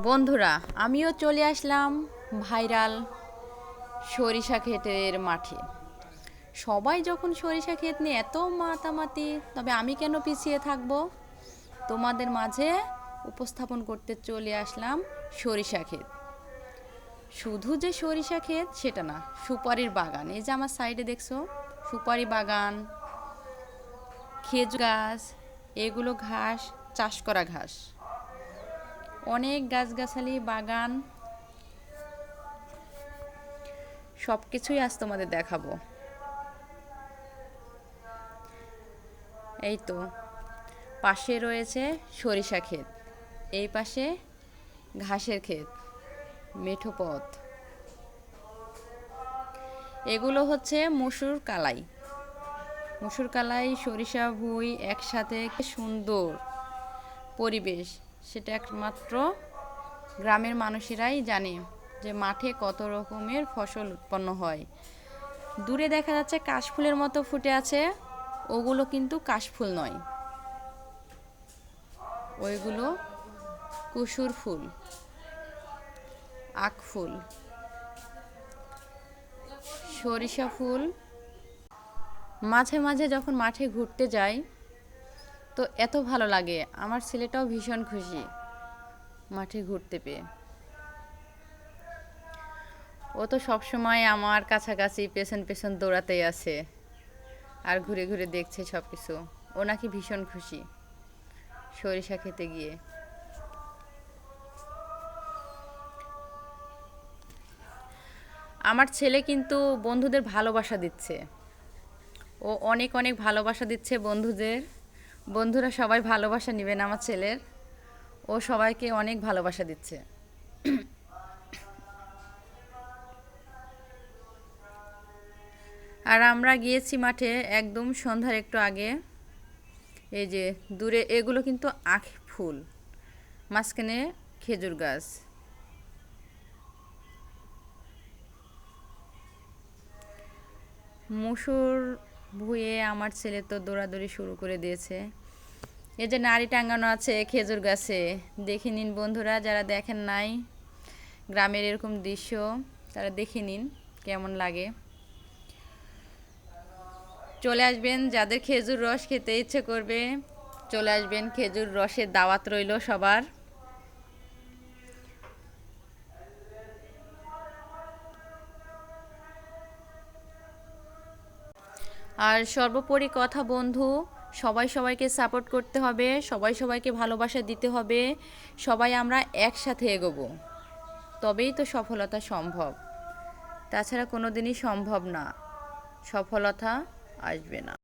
বন্ধুরা, আমিও চলে আসলাম ভাইরাল সরিষা ক্ষেতের মাঠে। সবাই যখন সরিষা ক্ষেত নিয়ে এত মাতামাতি, তবে আমি কেন পিছিয়ে থাকব? তোমাদের মাঝে উপস্থাপন করতে চলে আসলাম সরিষা ক্ষেত। শুধু যে সরিষা ক্ষেত সেটা না, সুপারির বাগান। এই যে আমার সাইডে দেখছো, সুপারি বাগান, খেজুর গাছ, এগুলো ঘাস, চাষ করা ঘাস, অনেক গাছগাছালি, বাগান, সব কিছুই আজ তোমাদের দেখাবো। এই তো পাশে রয়েছে সরিষা ক্ষেত, এই পাশে ঘাসের ক্ষেত, মেঠো পথ। এগুলো হচ্ছে মসুর কালাই। মসুর কালাই, সরিষা ভুঁই একসাথে, কি সুন্দর পরিবেশ! সেটা একমাত্র গ্রামের মানুষেরাই জানে যে মাঠে কত রকমের ফসল উৎপন্ন হয়। দূরে দেখা যাচ্ছে কাশফুলের মতো ফুটে আছে, ওগুলো কিন্তু কাশফুল নয়, ওইগুলো কুসুর ফুল, আখ ফুল, সরিষা ফুল। মাঝে মাঝে যখন মাঠে ঘুরতে যাই তো এত ভালো লাগে, আমার ছেলেটাও ভীষণ খুশি মাঠে ঘুরতে পেয়ে। ও তো সবসময় আমার কাছাকাছি পেছন পেছন দৌড়াতেই আছে আর ঘুরে ঘুরে দেখছে সব কিছু। ও নাকি ভীষণ খুশি সরিষা খেতে গিয়ে। আমার ছেলে কিন্তু বন্ধুদের ভালোবাসা দিচ্ছে, ও অনেক অনেক ভালোবাসা দিচ্ছে বন্ধুদের। বন্ধুরা সবাই ভালোবাসা নেবেন আমার ছেলের, ও সবাইকে অনেক ভালোবাসা দিচ্ছে। আর আমরা গিয়েছি মাঠে একদম সন্ধ্যার একটু আগে। এই যে দূরে এগুলো কিন্তু আখ ফুল, মাঝখানে খেজুর গাছ। মসুর ভুঁয়ে আমার ছেলে তো দৌড়াদৌড়ি শুরু করে দিয়েছে। এই যে নাড়ি টাঙানো আছে খেজুর গাছে, দেখে নিন বন্ধুরা, যারা দেখেন নাই গ্রামের এরকম দৃশ্য, তারা দেখে নিন কেমন লাগে। চলে আসবেন, যাদের খেজুর রস খেতে ইচ্ছে করবে চলে আসবেন, খেজুর রসের দাওয়াত রইল সবার। আর সর্বোপরি কথা বন্ধু, সবাই সবাইকে সাপোর্ট করতে হবে, সবাই সবাইকে ভালোবাসা দিতে হবে, সবাই আমরা একসাথে এগোবো, তবেই তো সফলতা সম্ভব। তাছাড়া কোনো দিনই সম্ভব না, সফলতা আসবে না।